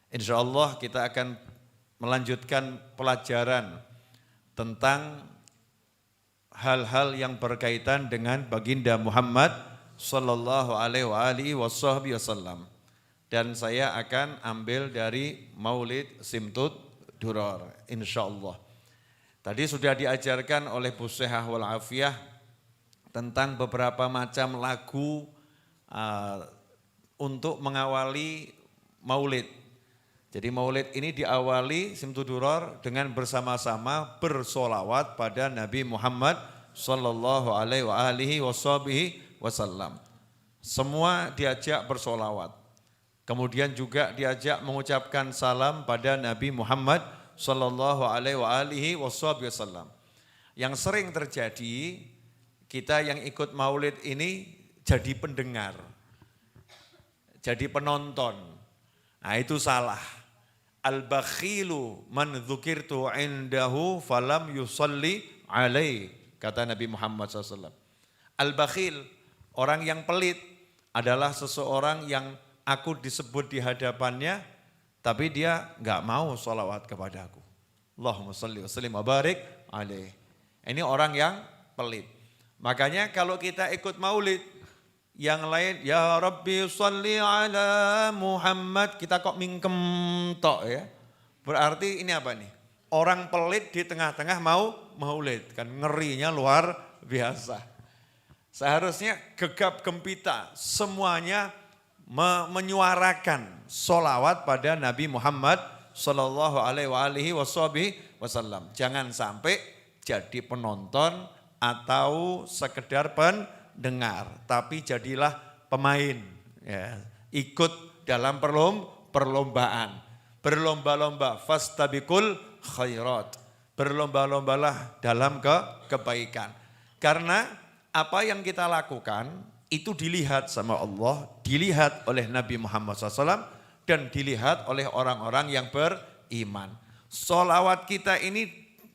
Insya Allah kita akan melanjutkan pelajaran tentang hal-hal yang berkaitan dengan baginda Muhammad sallallahu alaihi wasallam. Dan saya akan ambil dari Maulid Simtud Duror, insya Allah. Tadi sudah diajarkan oleh Bu Syehah wal Afiyah tentang beberapa macam lagu untuk mengawali Maulid. Jadi Maulid ini diawali Simtud Duror dengan bersama-sama bersolawat pada Nabi Muhammad sallallahu alaihi wasallam. Semua diajak bersolawat. Kemudian juga diajak mengucapkan salam pada Nabi Muhammad sallallahu alaihi wasallam. Yang sering terjadi, kita yang ikut Maulid ini jadi pendengar, jadi penonton. Nah itu salah. Al-bakhilu man dzukirtu indahu falam yusalli alaih, kata Nabi Muhammad SAW. Al-bakhil, orang yang pelit adalah seseorang yang aku disebut di hadapannya, tapi dia enggak mau sholawat kepadaku. Allahumma sholli wa sallim wa barik alaih. Ini orang yang pelit. Makanya kalau kita ikut maulid, yang lain, ya Rabbi sholli ala Muhammad, kita kok mingkem tok ya. Berarti ini apa nih? Orang pelit di tengah-tengah mau maulid, kan ngerinya luar biasa. Seharusnya gegap gempita semuanya menyuarakan sholawat pada Nabi Muhammad sallallahu alaihi wasallam. Jangan sampai jadi penonton atau sekedar pendengar, tapi jadilah pemain, ya, ikut dalam perlombaan. Berlomba-lomba, fastabiqul khairat. Berlomba-lombalah dalam kebaikan. Karena apa yang kita lakukan itu dilihat sama Allah, dilihat oleh Nabi Muhammad SAW, dan dilihat oleh orang-orang yang beriman. Sholawat kita ini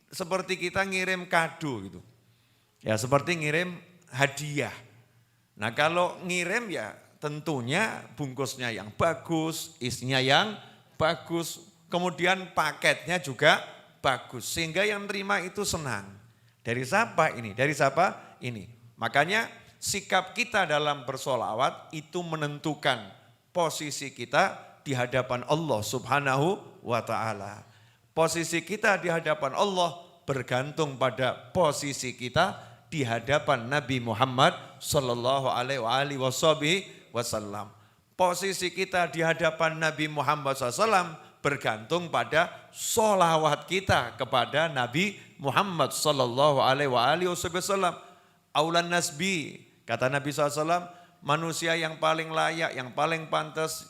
seperti kita ngirim kado gitu. Ya seperti ngirim hadiah. Nah kalau ngirim ya tentunya bungkusnya yang bagus, isinya yang bagus, kemudian paketnya juga bagus. Sehingga yang terima itu senang. Dari siapa ini? Dari siapa ini? Makanya sikap kita dalam bersolawat itu menentukan posisi kita di hadapan Allah Subhanahu wa ta'ala. Posisi kita di hadapan Allah bergantung pada posisi kita di hadapan Nabi Muhammad sallallahu alaihi wasallam. Posisi kita di hadapan Nabi Muhammad SAW bergantung pada sholawat kita kepada Nabi Muhammad sallallahu alaihi wasallam. Aulan nasbi, kata Nabi SAW, manusia yang paling layak, yang paling pantas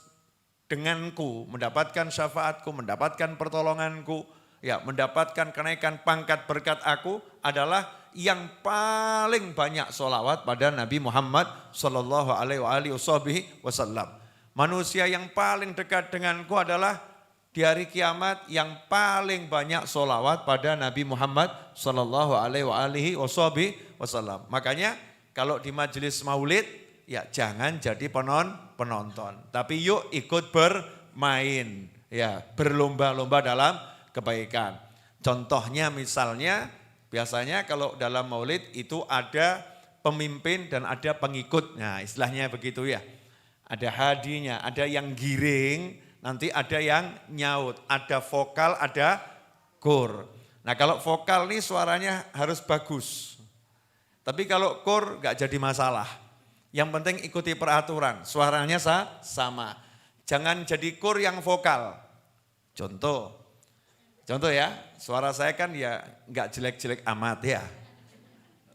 denganku, mendapatkan syafaatku, mendapatkan pertolonganku, ya mendapatkan kenaikan pangkat berkat aku adalah yang paling banyak sholawat pada Nabi Muhammad sallallahu alaihi wasallam. Manusia yang paling dekat denganku adalah di hari kiamat yang paling banyak sholawat pada Nabi Muhammad sallallahu alaihi wasallam. Makanya kalau di majelis maulid ya jangan jadi penonton, tapi yuk ikut bermain, ya berlomba-lomba dalam kebaikan. Contohnya misalnya biasanya kalau dalam maulid itu ada pemimpin dan ada pengikut. Nah istilahnya begitu ya. Ada hadinya, ada yang giring, nanti ada yang nyaut. Ada vokal, ada kur. Nah kalau vokal nih suaranya harus bagus. Tapi kalau kur gak jadi masalah. Yang penting ikuti peraturan, suaranya sama. Jangan jadi kur yang vokal. Contoh ya, suara saya kan ya nggak jelek-jelek amat ya.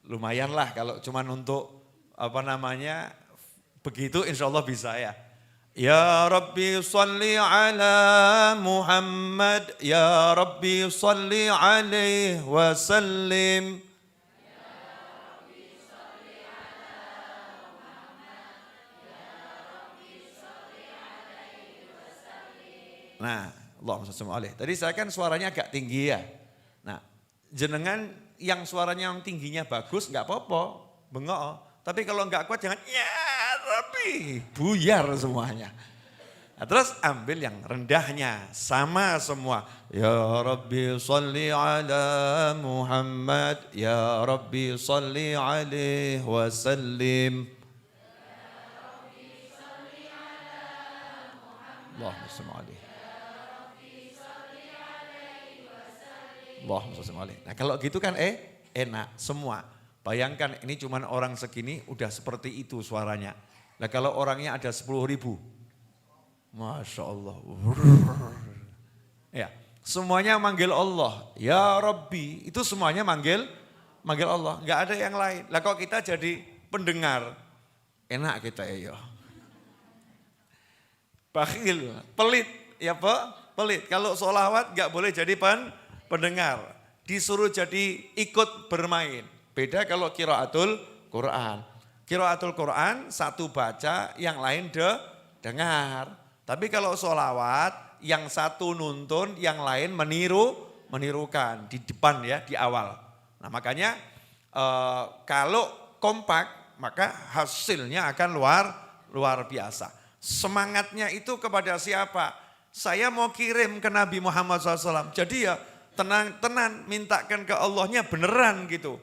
Lumayan lah kalau cuman untuk begitu insya Allah bisa ya. Ya Rabbi sholli ala Muhammad, Ya Rabbi sholli alaihi wasallim. Nah, Allahumma sholli alaihi. Tadi saya kan suaranya agak tinggi ya. Nah, jenengan yang suaranya yang tingginya bagus enggak apa-apa, bengok. Tapi kalau enggak kuat jangan ya Rabbi, buyar semuanya. Nah, terus ambil yang rendahnya, sama semua. Ya Rabbi salli ala Muhammad, Ya Rabbi salli alaihi wasallim. Allahumma salli alaihi. Allahumma salli alaihi. Nah kalau gitu kan enak semua. Bayangkan ini cuman orang segini udah seperti itu suaranya. Nah kalau orangnya ada 10.000. Masya Allah. Ya, semuanya manggil Allah. Ya Rabbi, itu semuanya manggil Allah. Enggak ada yang lain. Lah kok kita jadi pendengar, enak kita ya. Bakhil, pelit, ya Pak, pelit. Kalau sholawat enggak boleh jadi pendengar. Disuruh jadi ikut bermain. Beda kalau qiraatul Quran. Qiraatul Quran satu baca, yang lain dengar. Tapi kalau sholawat, yang satu nuntun, yang lain menirukan di depan ya, di awal. Nah makanya kalau kompak, maka hasilnya akan luar biasa. Semangatnya itu kepada siapa? Saya mau kirim ke Nabi Muhammad SAW. Jadi ya tenang, mintakan ke Allahnya beneran gitu.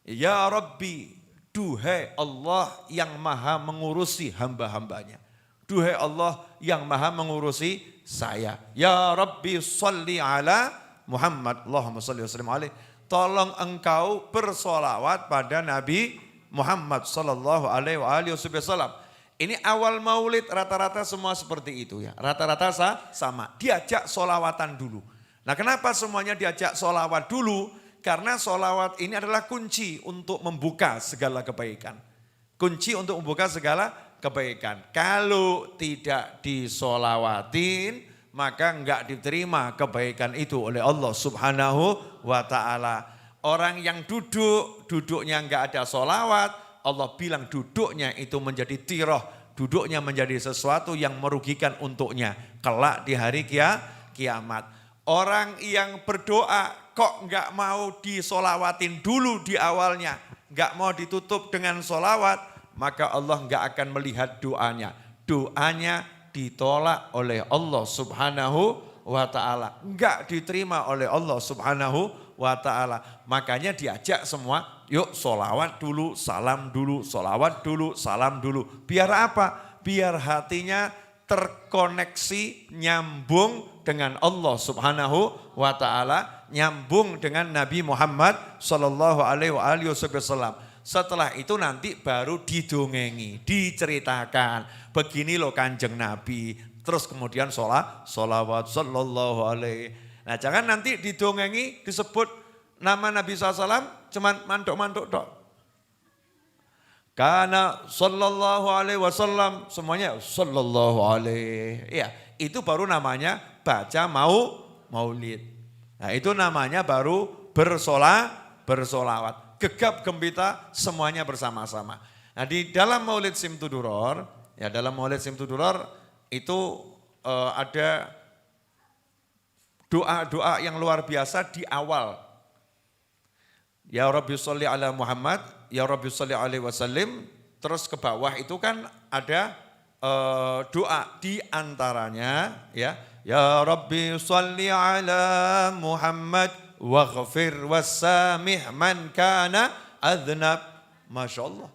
Ya Rabbi, duhai Allah yang maha mengurusi hamba-hambanya. Duhai Allah yang maha mengurusi saya. Ya Rabbi salli ala Muhammad. Allahumma salli wa sallim alaihi. Tolong engkau bersolawat pada Nabi Muhammad sallallahu alaihi wasallam. Ini awal maulid rata-rata semua seperti itu ya. Rata-rata sama. Diajak solawatan dulu. Nah kenapa semuanya diajak solawat dulu? Karena solawat ini adalah kunci untuk membuka segala kebaikan. Kunci untuk membuka segala kebaikan. Kalau tidak disolawatin, maka enggak diterima kebaikan itu oleh Allah Subhanahu wa ta'ala. Orang yang duduknya enggak ada solawat, Allah bilang duduknya itu menjadi tiroh, duduknya menjadi sesuatu yang merugikan untuknya. Kelak di hari kiamat. Orang yang berdoa kok enggak mau disolawatin dulu di awalnya, enggak mau ditutup dengan solawat, maka Allah enggak akan melihat doanya. Doanya ditolak oleh Allah Subhanahu wa ta'ala. Enggak diterima oleh Allah Subhanahu wa ta'ala. Makanya diajak semua, yuk solawat dulu, salam dulu, solawat dulu, salam dulu. Biar apa? Biar hatinya terkoneksi, nyambung dengan Allah Subhanahu wa ta'ala, nyambung dengan Nabi Muhammad sallallahu alaihi wasallam. Setelah itu nanti baru didongengi, diceritakan. Begini loh Kanjeng Nabi. Terus kemudian sholawat sallallahu alaihi. Nah jangan nanti didongengi disebut nama Nabi SAW cuman mantuk-mantuk dok. Karena sallallahu alaihi wasallam semuanya sallallahu alaihi. Ya, itu baru namanya baca maulid. Nah itu namanya baru bersolawat. Gegap gembita semuanya bersama-sama. Nah di dalam Maulid Simtuduror, ya dalam Maulid Simtuduror itu ada doa-doa yang luar biasa di awal. Ya Rabbi sholli ala Muhammad, Ya Rabbi sholli alaihi wasallim. Terus ke bawah itu kan ada doa di antaranya ya. Ya Rabbi sholli ala Muhammad waghfir wassamih man kana adnab. Masya Allah.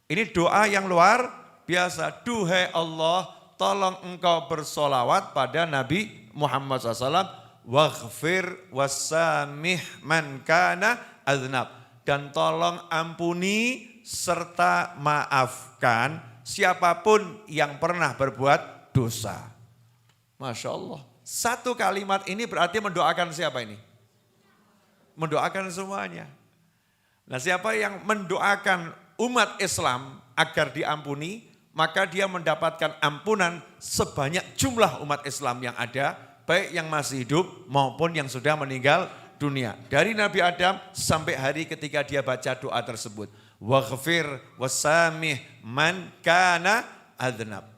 Ini doa yang luar biasa. Duhai Allah, tolong engkau bersolawat pada Nabi Muhammad SAW. Waghfir wassamih man kana adnab. Dan tolong ampuni serta maafkan siapapun yang pernah berbuat dosa. Masya Allah. Satu kalimat ini berarti mendoakan siapa ini? Mendoakan semuanya. Nah siapa yang mendoakan umat Islam agar diampuni, maka dia mendapatkan ampunan sebanyak jumlah umat Islam yang ada, baik yang masih hidup maupun yang sudah meninggal dunia. Dari Nabi Adam sampai hari ketika dia baca doa tersebut. Waghfir wasamih man kana adnab.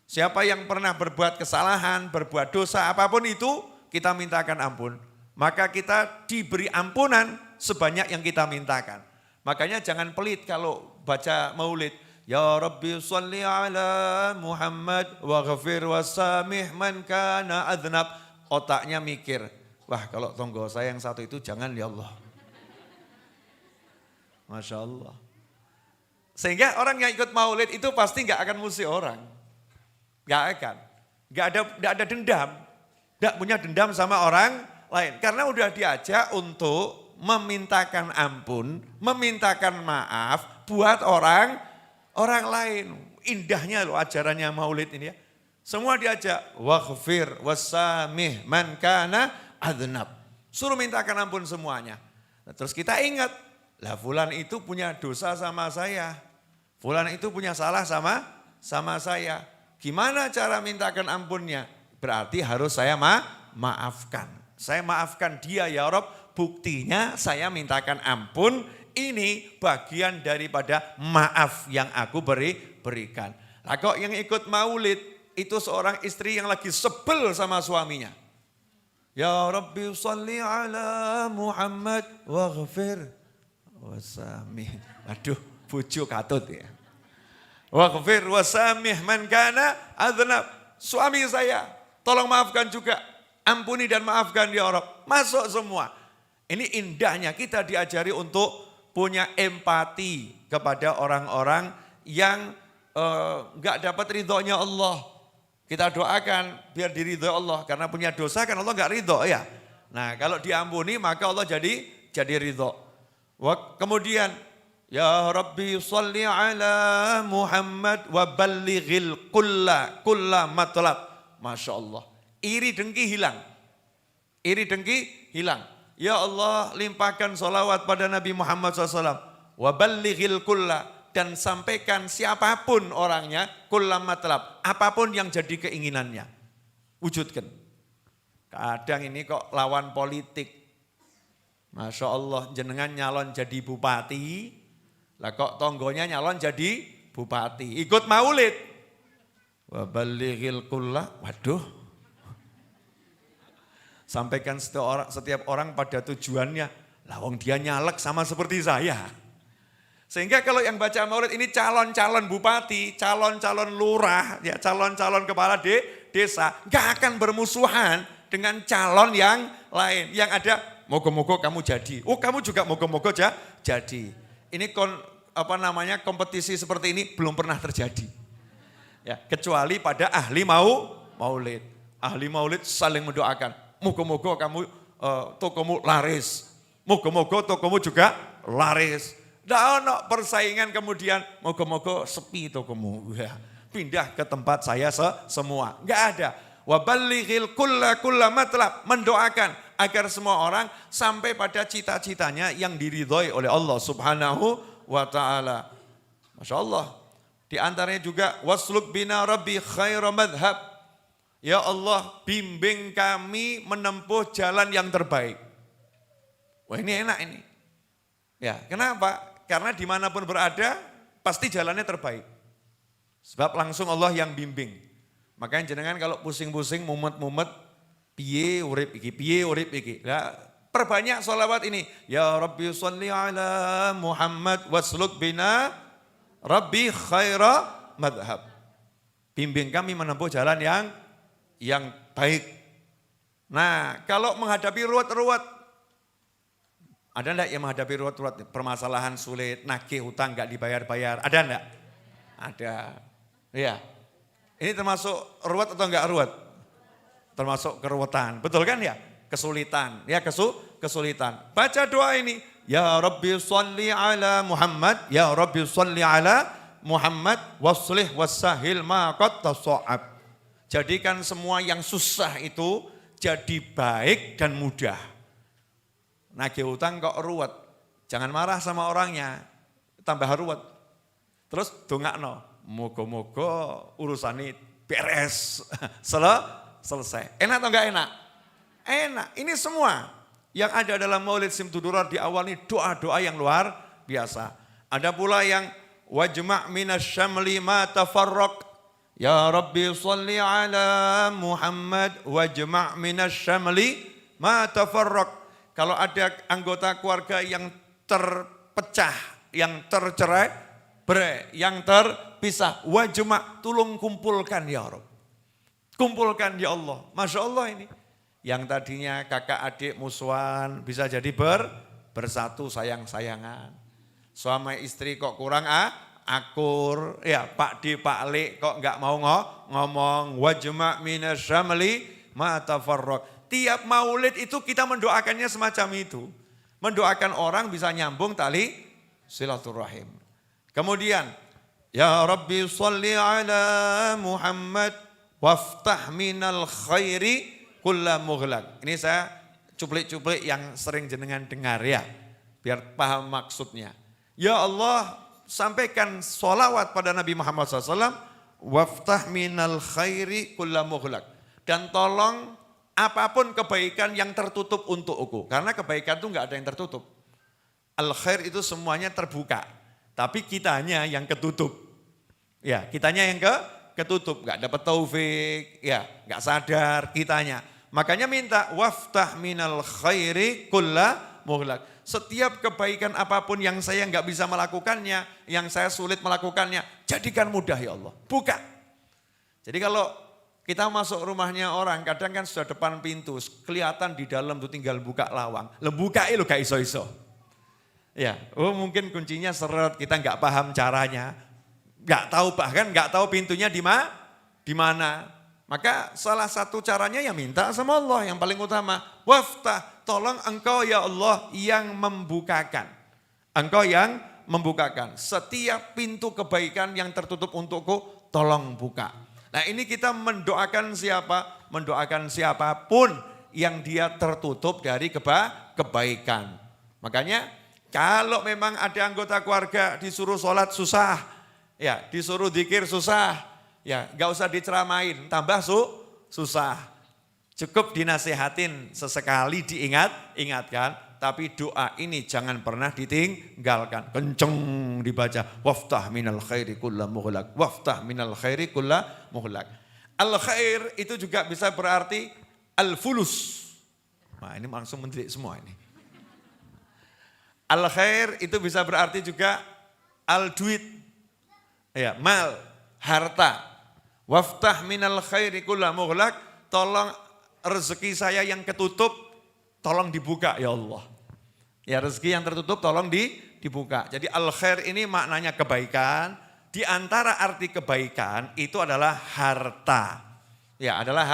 Siapa yang pernah berbuat kesalahan, berbuat dosa, apapun itu, kita mintakan ampun. Maka kita diberi ampunan sebanyak yang kita mintakan. Makanya jangan pelit kalau baca maulid. Ya Rabbi sholli ala Muhammad waghfir wasamih man kana adznab. Otaknya mikir, wah kalau tonggo saya yang satu itu jangan ya Allah. Masya Allah. Sehingga orang yang ikut maulid itu pasti gak akan musuh orang. Gak akan. Gak ada dendam. Gak punya dendam sama orang lain. Karena udah diajak untuk memintakan ampun, memintakan maaf buat orang lain. Indahnya loh ajarannya maulid ini ya. Semua diajak, waghfir wasamih man kana adznab. Suruh mintakan ampun semuanya. Nah, terus kita ingat, lah fulan itu punya dosa sama saya. Fulan itu punya salah sama saya. Gimana cara mintakan ampunnya? Berarti harus saya maafkan. Saya maafkan dia ya Rob. Buktinya saya mintakan ampun, ini bagian daripada maaf yang aku berikan. Lah kok yang ikut maulid itu seorang istri yang lagi sebel sama suaminya. Ya Rabbi sholli ala Muhammad waghfir wasamih. Aduh, bojo katut ya. Waghfir wasamih man kana adznab. Suami saya, tolong maafkan juga. Ampuni dan maafkan ya Rabb. Masuk semua. Ini indahnya kita diajari untuk punya empati kepada orang-orang yang gak dapat ridhonya Allah. Kita doakan biar diridhoi Allah karena punya dosa kan Allah gak ridho ya. Nah kalau diampuni maka Allah jadi ridho. Kemudian ya Rabbi sholli ala Muhammad wa ballighil kulla matlab. Masya Allah. Iri dengki hilang. Iri dengki hilang. Ya Allah limpahkan sholawat pada Nabi Muhammad SAW. Wa ballighil kulla. Dan sampaikan siapapun orangnya. Kulla matlab. Apapun yang jadi keinginannya. Wujudkan. Kadang ini kok lawan politik. Masya Allah jenengan nyalon jadi bupati. Lah kok tonggonya nyalon jadi bupati. Ikut maulid. Wa ballighil kulla. Waduh. Sampaikan setiap orang pada tujuannya. Lah wong dia nyalek sama seperti saya. Sehingga kalau yang baca maulid ini calon-calon bupati, calon-calon lurah, ya calon-calon kepala desa. Gak akan bermusuhan dengan calon yang lain. Yang ada moga-moga kamu jadi. Oh kamu juga moga-moga jadi. Ini kompetisi seperti ini belum pernah terjadi. Ya, kecuali pada ahli maulid. Ahli maulid saling mendoakan. Moga-moga kamu tokomu laris. Moga-moga tokomu juga laris. Tidak ada persaingan kemudian moga-moga sepi tokomu. Ya, pindah ke tempat saya semua. Enggak ada. Wa ballighil kulla matlab. Mendoakan agar semua orang sampai pada cita-citanya yang diridhoi oleh Allah Subhanahu wa ta'ala. Masya Allah. Di antaranya juga wasluk bina rabbi khaira madhab. Ya Allah bimbing kami menempuh jalan yang terbaik. Wah ini enak ini. Ya kenapa? Karena dimanapun berada pasti jalannya terbaik. Sebab langsung Allah yang bimbing. Makanya jenengan kalau pusing-pusing mumet-mumet. Piye urip iki. Nah, perbanyak sholawat ini. Ya Rabbi sholli ala Muhammad wasluk bina Rabbi khaira madhab. Bimbing kami menempuh jalan yang baik. Nah kalau menghadapi ruwet-ruwet, ada enggak yang menghadapi ruwet-ruwet, permasalahan sulit, nagih hutang enggak dibayar-bayar, ada enggak? Ada, iya. Ini termasuk ruwet atau enggak ruwet? Termasuk keruwetan, betul kan ya? Kesulitan, ya kesulitan. Baca doa ini, ya Rabbi sholli ala Muhammad, ya Rabbi sholli ala Muhammad, waslih wassahil ma qad tasa'ab. Jadikan semua yang susah itu jadi baik dan mudah. Nagih utang kok ruwet. Jangan marah sama orangnya, tambah ruwet. Terus dongakno, moga-moga urusan ini beres, selesai. Enak atau enggak enak? Enak. Ini semua yang ada dalam Maulid Simtudurar di awal ini doa-doa yang luar biasa. Ada pula yang wajma' minasyamli ma tafarraq. Ya Rabbi sholli ala Muhammad wajma' minasyamli ma tafarraq. Kalau ada anggota keluarga yang terpecah, yang tercerai, yang terpisah. Wajma' tulung kumpulkan ya Rabb. Kumpulkan ya Allah. Masya Allah ini. Yang tadinya kakak adik musuhan bisa jadi bersatu sayang-sayangan. Suami istri kok kurang akur. Ya Pak D, Pak Le kok enggak mau ngomong. Wajma' minasyamli ma tafarraq. Tiap maulid itu kita mendoakannya semacam itu. Mendoakan orang bisa nyambung tali silaturahim. Kemudian, ya Rabbi sholli ala Muhammad waftah minal khairi kulla mughlaq. Ini saya cuplik-cuplik yang sering jenengan dengar ya, biar paham maksudnya. Ya Allah, sampaikan sholawat pada Nabi Muhammad SAW, waftah minal khairi kulla mughlaq. Dan tolong apapun kebaikan yang tertutup untukku. Karena kebaikan itu enggak ada yang tertutup. Al-khair itu semuanya terbuka. Tapi kitanya yang ketutup. Ya, kitanya yang ketutup. Enggak dapat taufik, ya, enggak sadar kitanya. Makanya minta waftah minal khairi kulla mughlaq. Setiap kebaikan apapun yang saya enggak bisa melakukannya, yang saya sulit melakukannya, jadikan mudah ya Allah. Buka. Jadi kalau kita masuk rumahnya orang, kadang kan sudah depan pintu, kelihatan di dalam tuh tinggal buka lawang. Buka lo gak iso-iso. Ya, mungkin kuncinya seret, kita nggak paham caranya, nggak tahu bahkan nggak tahu pintunya di mana. Maka salah satu caranya ya minta sama Allah yang paling utama. Waftah, tolong engkau ya Allah yang membukakan. Engkau yang membukakan. Setiap pintu kebaikan yang tertutup untukku, tolong buka. Nah ini kita mendoakan siapa? Mendoakan siapapun yang dia tertutup dari kebaikan. Makanya kalau memang ada anggota keluarga disuruh sholat susah, ya disuruh dzikir susah, ya nggak usah diceramain, tambah susah. Cukup dinasehatin sesekali ingatkan, tapi doa ini jangan pernah ditinggalkan. Kenceng dibaca, waftah minal khairi kulla mughlaq, waftah minal khairi kulla mughlaq. Al khair itu juga bisa berarti al-fulus. Nah ini langsung mendelik semua ini. Al khair itu bisa berarti juga al duit, ya mal, harta. Waftah minal khairi kulla mughlaq, tolong rezeki saya yang ketutup, tolong dibuka ya Allah. Ya rezeki yang tertutup tolong dibuka. Jadi al khair ini maknanya kebaikan. Di antara arti kebaikan itu adalah harta. Ya adalah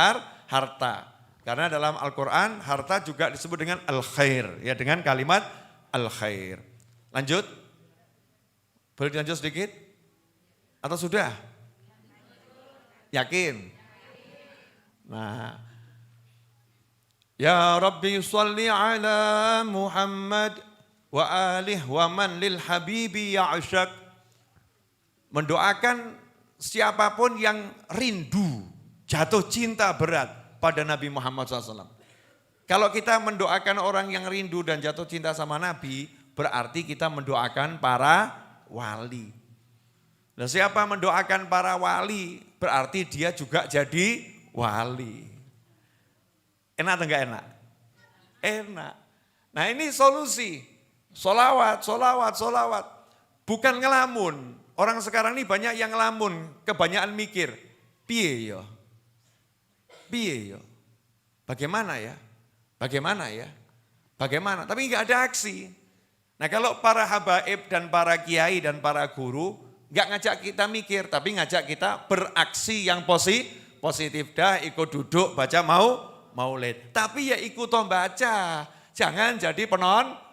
harta. Karena dalam Al-Quran harta juga disebut dengan al khair. Ya dengan kalimat al khair. Lanjut. Boleh dilanjut sedikit? Atau sudah? Yakin? Nah. Ya Rabbi sholli ala Muhammad wa alih wa man lil habibi ya'syaq. Mendoakan siapapun yang rindu, jatuh cinta berat pada Nabi Muhammad SAW. Kalau kita mendoakan orang yang rindu dan jatuh cinta sama Nabi, berarti kita mendoakan para wali. Nah, siapa mendoakan para wali, berarti dia juga jadi wali. Enak atau enggak enak? Enak. Nah ini solusi. Solawat, solawat, solawat. Bukan ngelamun. Orang sekarang ini banyak yang ngelamun, kebanyakan mikir. Piye yo? Piye yo? Bagaimana ya? Bagaimana ya? Bagaimana? Tapi enggak ada aksi. Nah kalau para habaib dan para kiai dan para guru enggak ngajak kita mikir, tapi ngajak kita beraksi yang positif. Dah ikut duduk baca maulid. Tapi ya ikut baca. Jangan jadi penonton.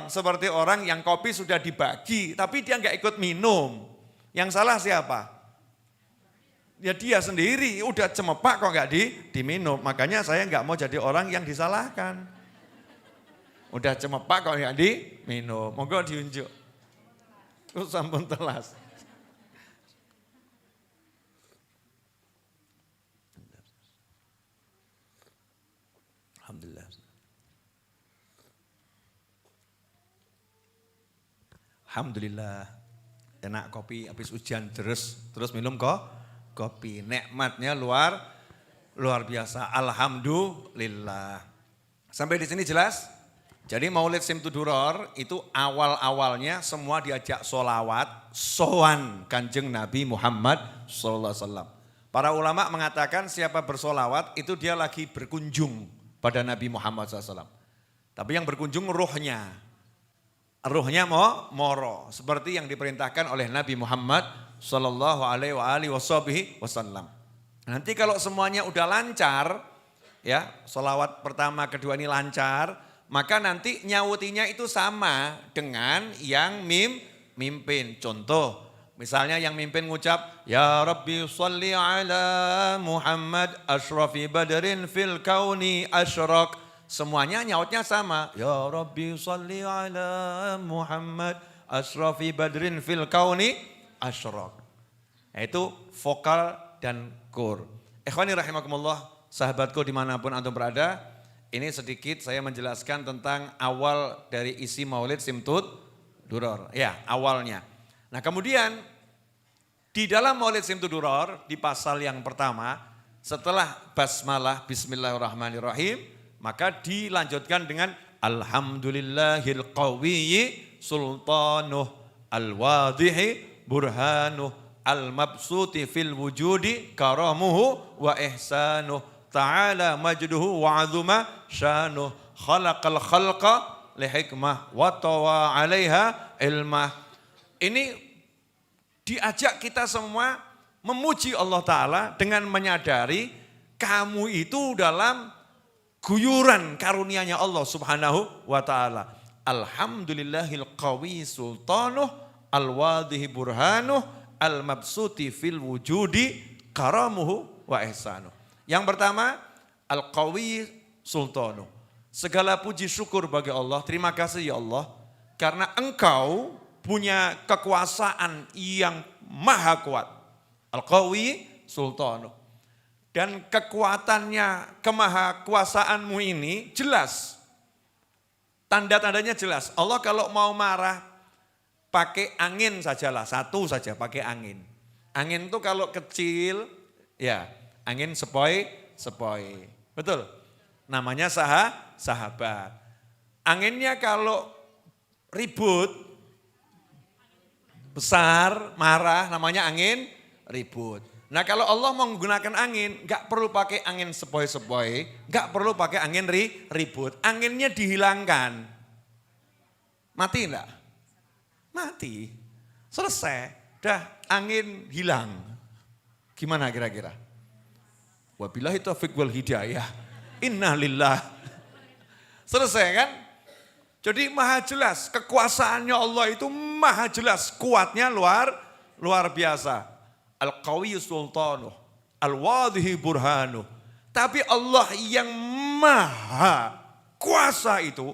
Seperti orang yang kopi sudah dibagi, tapi dia enggak ikut minum. Yang salah siapa? Ya dia sendiri, udah cemepak kok enggak diminum. Makanya saya enggak mau jadi orang yang disalahkan. Udah cemepak kok enggak diminum. Monggo diunjuk. Terus sampun telas. Alhamdulillah. Alhamdulillah. Enak kopi habis hujan terus minum kopi. Nikmatnya luar biasa. Alhamdulillah. Sampai di sini jelas? Jadi Maulid Simtuduror itu awal-awalnya semua diajak sholawat, sowan Kanjeng Nabi Muhammad SAW. Para ulama mengatakan siapa bersolawat itu dia lagi berkunjung pada Nabi Muhammad SAW. Tapi yang berkunjung ruhnya. Ruhnya moro. Seperti yang diperintahkan oleh Nabi Muhammad SAW. Nanti kalau semuanya udah lancar, ya solawat pertama kedua ini lancar, maka nanti nyautinya itu sama dengan yang mimpin. Contoh, misalnya yang mimpin ngucap, Ya Rabbi sholli ala Muhammad ashrafi badrin fil kauni ashraq. Semuanya nyautnya sama. Ya Rabbi sholli ala Muhammad ashrafi badrin fil kauni ashraq. Itu vokal dan kur. Ikhwani rahimakumullah, sahabatku dimanapun antum berada, ini sedikit saya menjelaskan tentang awal dari isi Maulid Simtuduror. Ya, awalnya. Nah kemudian di dalam Maulid Simtuduror di pasal yang pertama setelah basmalah bismillahirrahmanirrahim maka dilanjutkan dengan alhamdulillahil qawiyyi sultanuh al-wadihi burhanuh al-mabsuti fil wujudi karamuhu wa ihsanuh ta'ala majduhu wa azuma syanuh khalaqal khalqa lihikmah wa tawa 'alaiha ilmah. Ini diajak kita semua memuji Allah Ta'ala dengan menyadari kamu itu dalam guyuran karunia-Nya Allah Subhanahu wa Ta'ala. Alhamdulillahil qawi sultanuh al-wadihi burhanuh al-mabsuti fil wujudi karamuhu wa ihsanuh. Yang pertama, al-qawi sultanuh. Segala puji syukur bagi Allah, terima kasih ya Allah karena Engkau punya kekuasaan yang maha kuat. Al-Qawi Sultanuh. Dan kekuatannya, kemahakuasaanmu ini jelas. Tanda-tandanya jelas. Allah kalau mau marah pakai angin sajalah, satu saja pakai angin. Angin itu kalau kecil, ya angin sepoi-sepoi. Betul? Namanya sahabat. Anginnya kalau ribut, besar, marah, namanya angin ribut. Nah kalau Allah menggunakan angin, gak perlu pakai angin sepoi-sepoi, gak perlu pakai angin ribut. Anginnya dihilangkan. Mati enggak? Mati. Selesai. Dah angin hilang. Gimana kira-kira? Wabillahi taufiq wal hidayah. Inna lillah. Selesai kan? Jadi maha jelas, kekuasaannya Allah itu maha jelas, kuatnya luar biasa. Al-Qawiyyu Sultanuh, Al-Wadihi Burhanuh. Tapi Allah yang maha kuasa itu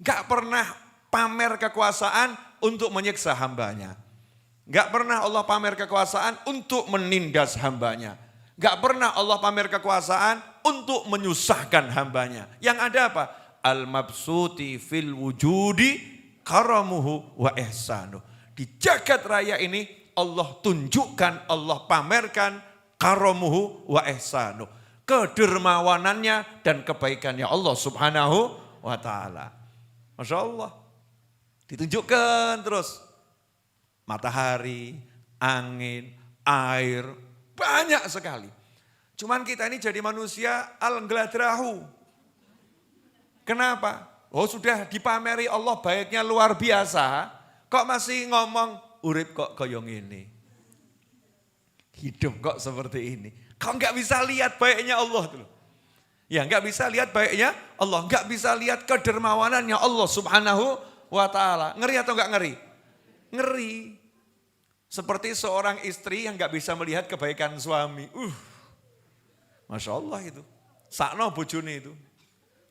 gak pernah pamer kekuasaan untuk menyiksa hambanya. Gak pernah Allah pamer kekuasaan untuk menindas hambanya. Gak pernah Allah pamer kekuasaan untuk menyusahkan hambanya. Yang ada apa? Al-mabsuti fil wujudi karamuhu wa ihsanuh. Di jagat raya ini Allah tunjukkan, Allah pamerkan karamuhu wa ihsanuh. Kedermawanannya dan kebaikannya Allah Subhanahu wa Ta'ala. Masya Allah. Ditunjukkan terus. Matahari, angin, air, banyak sekali. Cuman kita ini jadi manusia al-ngladrahu. Kenapa? Oh sudah dipameri Allah baiknya luar biasa, kok masih ngomong urip kok koyong ini. Hidup kok seperti ini. Kok nggak bisa lihat baiknya Allah tuh. Ya nggak bisa lihat baiknya Allah, nggak bisa lihat kedermawanannya Allah Subhanahu wa Ta'ala. Ngeri atau nggak ngeri? Ngeri. Seperti seorang istri yang nggak bisa melihat kebaikan suami. Masya Allah itu. Sakno bojone itu.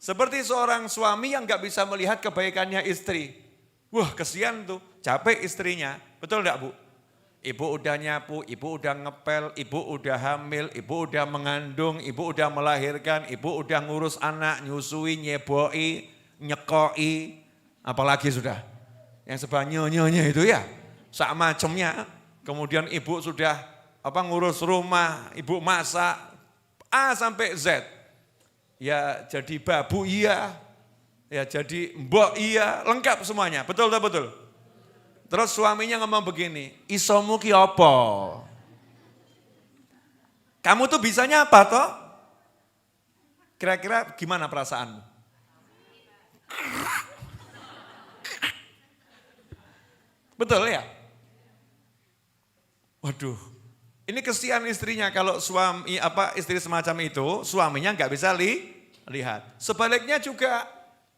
Seperti seorang suami yang gak bisa melihat kebaikannya istri. Wah kesian tuh, capek istrinya. Betul gak Bu? Ibu udah nyapu, ibu udah ngepel, ibu udah hamil, ibu udah mengandung, ibu udah melahirkan, ibu udah ngurus anak, nyusui, nyeboi, nyekoi. Apalagi sudah, yang sebanyak-nyanya itu ya, sak macemnya. Kemudian ibu sudah ngurus rumah, ibu masak, A sampai Z. Ya jadi babu iya, Ya jadi mbok iya, lengkap semuanya. Betul tak betul? Terus suaminya ngomong begini, isomu ki apa? Kamu tuh bisanya apa toh? Kira-kira gimana perasaanmu? Betul ya? Waduh, ini kesian istrinya kalau istri semacam itu, suaminya nggak bisa lihat. Sebaliknya juga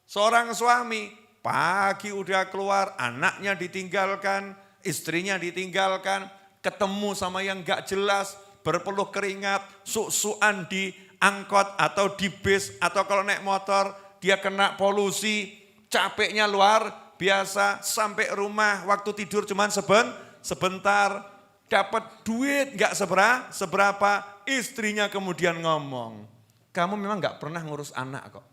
seorang suami pagi udah keluar, anaknya ditinggalkan, istrinya ditinggalkan, ketemu sama yang nggak jelas, berpeluh keringat, suk-sukan di angkot atau di bis atau kalau naik motor dia kena polusi, capeknya luar biasa, sampai rumah waktu tidur cuman sebentar, dapat duit nggak seberapa, istrinya kemudian ngomong, kamu memang nggak pernah ngurus anak kok.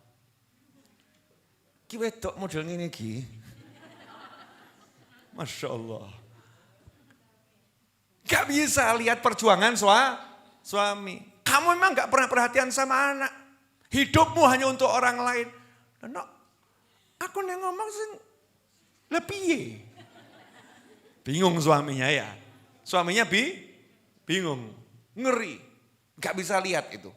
Ki wedok model ngene iki. Masya Allah. Gak bisa lihat perjuangan suami. Kamu memang gak pernah perhatian sama anak. Hidupmu hanya untuk orang lain. No, aku yang ngomong sih lebih. Bingung suaminya ya. Suaminya bingung, ngeri. Gak bisa lihat itu.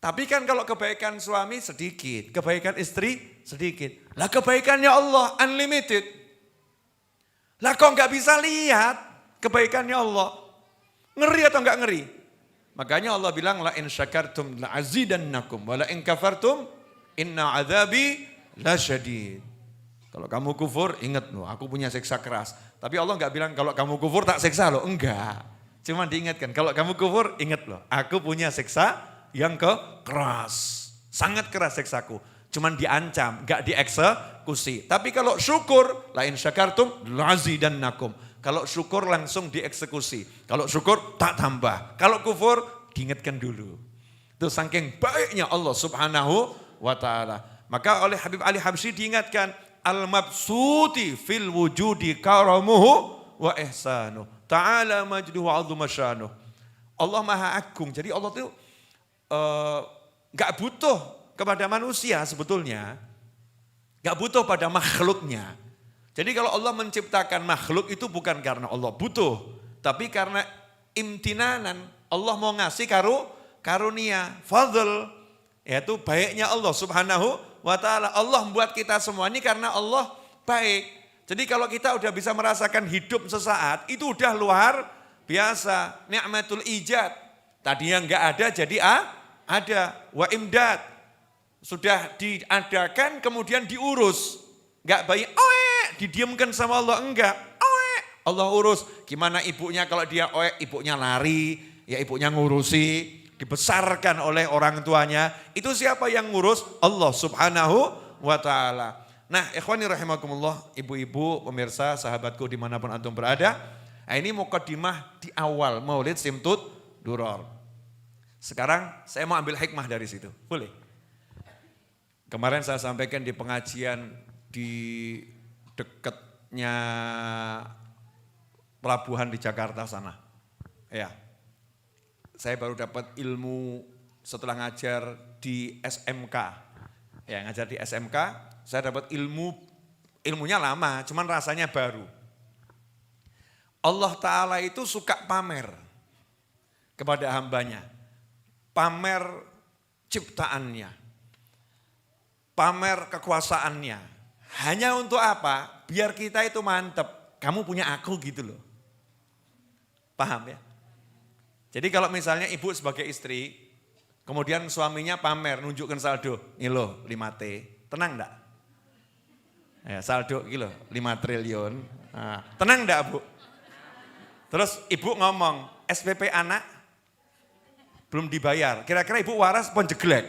Tapi kan kalau kebaikan suami sedikit, kebaikan istri sedikit. Lah kebaikannya Allah unlimited. Lah kok gak bisa lihat kebaikannya Allah? Ngeri atau enggak ngeri? Makanya Allah bilang la in syakartum la azidannakum wa la in kafartum inna adzabi lasyadid. Kalau kamu kufur ingat loh, aku punya siksa keras. Tapi Allah enggak bilang kalau kamu kufur tak siksa loh, enggak. Cuma diingatkan kalau kamu kufur ingat loh, aku punya siksa yang keras. Sangat keras siksaku. Cuman diancam, enggak dieksekusi. Tapi kalau syukur la in syakartum la azidannakum. Kalau syukur langsung dieksekusi. Kalau syukur tak tambah. Kalau kufur diingatkan dulu. Itu saking baiknya Allah subhanahu wa ta'ala. Maka oleh Habib Ali Habsyi diingatkan. Al-mabsuti fil wujudi karamuhu wa ihsanuh. Ta'ala majduhu azuma syanuh. Allah maha agung. Jadi Allah itu gak butuh kepada manusia sebetulnya. Gak butuh pada makhluknya. Jadi kalau Allah menciptakan makhluk itu bukan karena Allah butuh, tapi karena imtinanan, Allah mau ngasih karunia, fadl, yaitu baiknya Allah subhanahu wa ta'ala. Allah membuat kita semua ini karena Allah baik. Jadi kalau kita udah bisa merasakan hidup sesaat, itu udah luar biasa. Ni'matul ijad, tadinya enggak ada jadi ada. Wa imdad, sudah diadakan kemudian diurus. Enggak bayi, didiamkan sama Allah, enggak. Allah urus. Gimana ibunya kalau dia ibunya lari, ya ibunya ngurusi, dibesarkan oleh orang tuanya. Itu siapa yang ngurus? Allah subhanahu wa ta'ala. Nah ikhwani rahimakumullah, ibu-ibu, pemirsa, sahabatku dimanapun antum berada. Nah, ini mukadimah di awal Maulid Simtud Duror. Sekarang saya mau ambil hikmah dari situ, boleh? Kemarin saya sampaikan di pengajian di dekatnya pelabuhan di Jakarta sana. Ya, saya baru dapat ilmu setelah ngajar di SMK. Ya, ngajar di SMK, saya dapat ilmunya lama, cuman rasanya baru. Allah Ta'ala itu suka pamer kepada hambanya. Pamer ciptaannya, pamer kekuasaannya. Hanya untuk apa? Biar kita itu mantep. Kamu punya aku gitu loh. Paham ya? Jadi kalau misalnya ibu sebagai istri, kemudian suaminya pamer, nunjukkan saldo. Ini loh 5T, tenang enggak? Ya, saldo gitu 5 triliun. Nah, tenang enggak Bu? Terus ibu ngomong, SPP anak belum dibayar. Kira-kira ibu waras pun jeglek.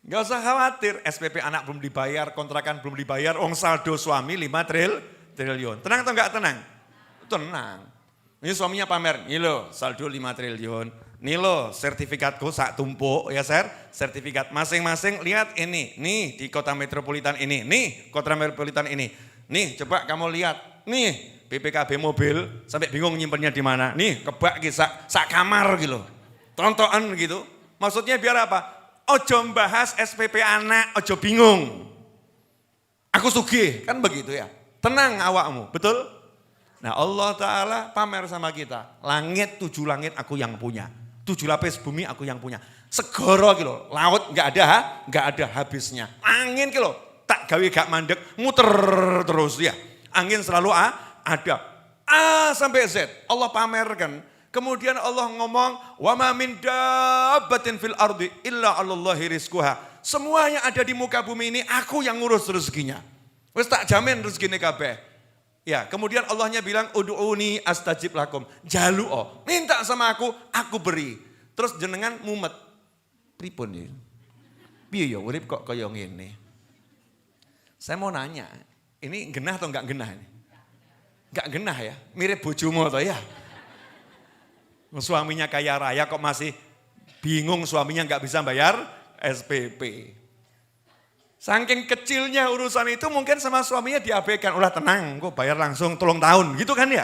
Gak usah khawatir, SPP anak belum dibayar, kontrakan belum dibayar, saldo suami 5 triliun. Tenang atau enggak tenang? Tenang. Ini suaminya pamer, nih loh saldo 5 triliun. Nih loh sertifikatku sak tumpuk ya sertifikat masing-masing lihat ini. Nih di kota metropolitan ini, nih kota metropolitan ini. Nih coba kamu lihat, nih BPKB mobil sampai bingung nyimpennya di mana. Nih kebak sak kamar gitu. Tontonan gitu. Maksudnya biar apa? ojo bahas SPP anak, ojo bingung. Aku sugih, kan begitu ya. Tenang awakmu, betul? Nah Allah Ta'ala pamer sama kita. Langit, 7 langit aku yang punya. 7 lapis bumi aku yang punya. Segoro gitu, laut nggak ada habisnya. Angin gitu, tak gawe gak mandek, muter terus ya. Angin selalu ada. A sampai Z, Allah pamerkan. Kemudian Allah ngomong, wa ma min dabbatin fil ardi illa 'alallahi rizquha. Semua yang ada di muka bumi ini aku yang ngurus rezekinya. Wis tak jamin rezekine kabeh. Ya, kemudian Allahnya bilang ud'uni astajib lakum. Jalu'o, minta sama aku beri. Terus jenengan mumet. Pripun ya? Piye ya urip kok kaya ngene? Saya mau nanya, ini genah atau enggak genah ini? Enggak genah ya? Mirip bojomu atau ya? Suaminya kaya raya kok masih bingung suaminya enggak bisa bayar SPP. Saking kecilnya urusan itu mungkin sama suaminya diabaikan. Ulah tenang, kok bayar langsung 3 tahun gitu kan ya.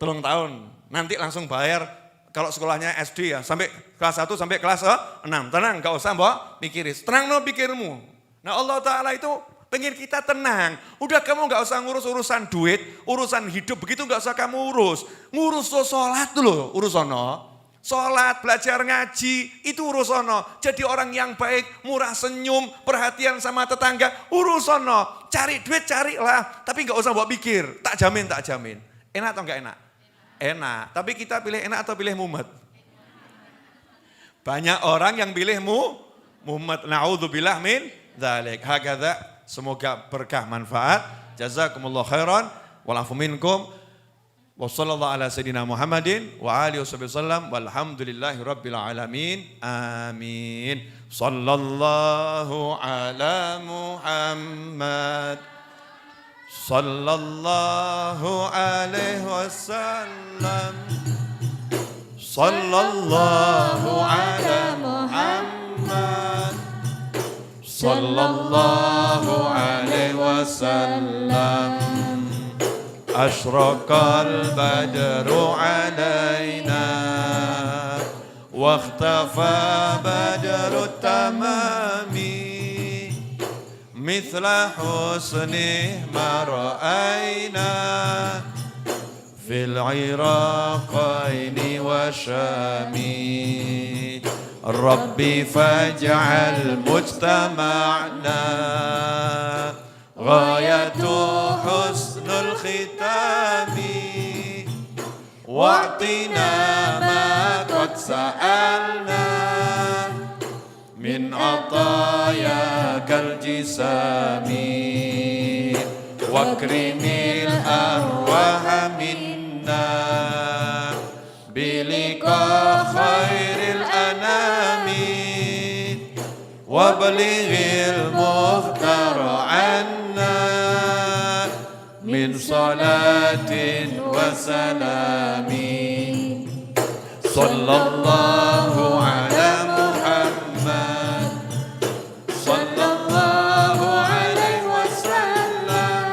3 tahun, nanti langsung bayar kalau sekolahnya SD ya. Sampai kelas 1 sampai kelas 6. Tenang, gak usah mbak pikirin. Tenang no pikirmu. Nah Allah Ta'ala itu pengen kita tenang. Udah kamu gak usah ngurus urusan duit, urusan hidup begitu gak usah kamu urus. Ngurus sholat dulu urusono. Sholat, belajar ngaji, itu urusono. Jadi orang yang baik, murah senyum, perhatian sama tetangga, urusono. Cari duit, carilah. Tapi gak usah buat pikir, tak jamin. Enak atau enggak enak? Enak. Tapi kita pilih enak atau pilih mumet? Banyak orang yang pilih mumet. Na'udzubillah min dzalik. Hakadha, semoga berkah manfaat. Jazakumullah khairan. Walafu minkum. Wa sallallahu ala sayyidina Muhammadin wa alihi wasallam walhamdulillahi rabbil alamin. Amin. Sallallahu ala Muhammad. Sallallahu alaihi wasallam. Sallallahu ala Muhammad. Sallallahu alaihi wasallam. أشرق البدر علينا واختفى بدر التمام مثل حسنه ما رأينا في العراقين وشام ربي فاجعل مجتمعنا غاية حسن الختام واعطنا ما قد سألنا من عطاياك الجسام واكرم الأرواح منا بلقاء خير الأنام وابلغ المختار عنا من صلاة وسلام صلى الله على محمد صلى الله عليه وسلم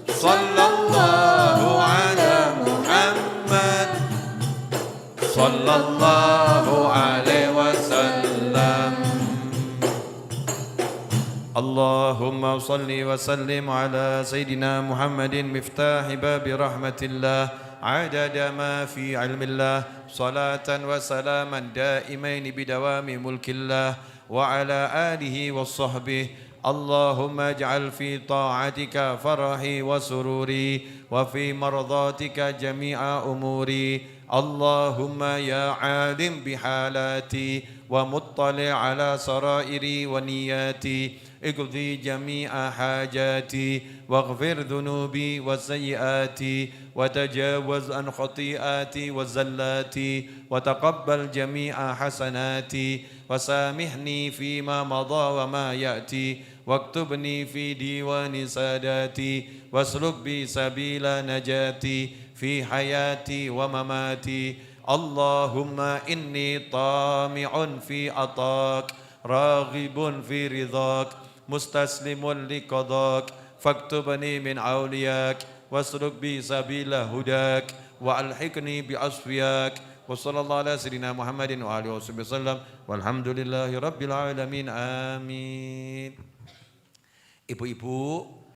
صلى الله على محمد صلى الله عليه وسلم اللهم صل وسلم على سيدنا محمد مفتاح باب رحمة الله عدد ما في علم الله صلاة وسلاما دائمين بدوام ملك الله وعلى آله وصحبه اللهم اجعل في طاعتك فرحي وسروري وفي مرضاتك جميع أموري اللهم يا عالم بحالاتي ومطلع على سرائري ونياتي اقضي جميع حاجاتي واغفر ذنوبي وسيئاتي وتجاوز عن خطيئاتي وزلاتي وتقبل جميع حسناتي وسامحني فيما مضى وما يأتي واكتبني في ديوان ساداتي واسلك بي سبيل نجاتي في حياتي ومماتي اللهم إني طامع في عطاك راغب في رضاك مستسلم لقضاك فاكتبني من أولياك واسلك بي سبيل هداك وألحقني بأصفياك Wassallallahu ala sayyidina Muhammadin wa alihi wasallam. Walhamdulillahi rabbil alamin. Amin. Ibu-ibu,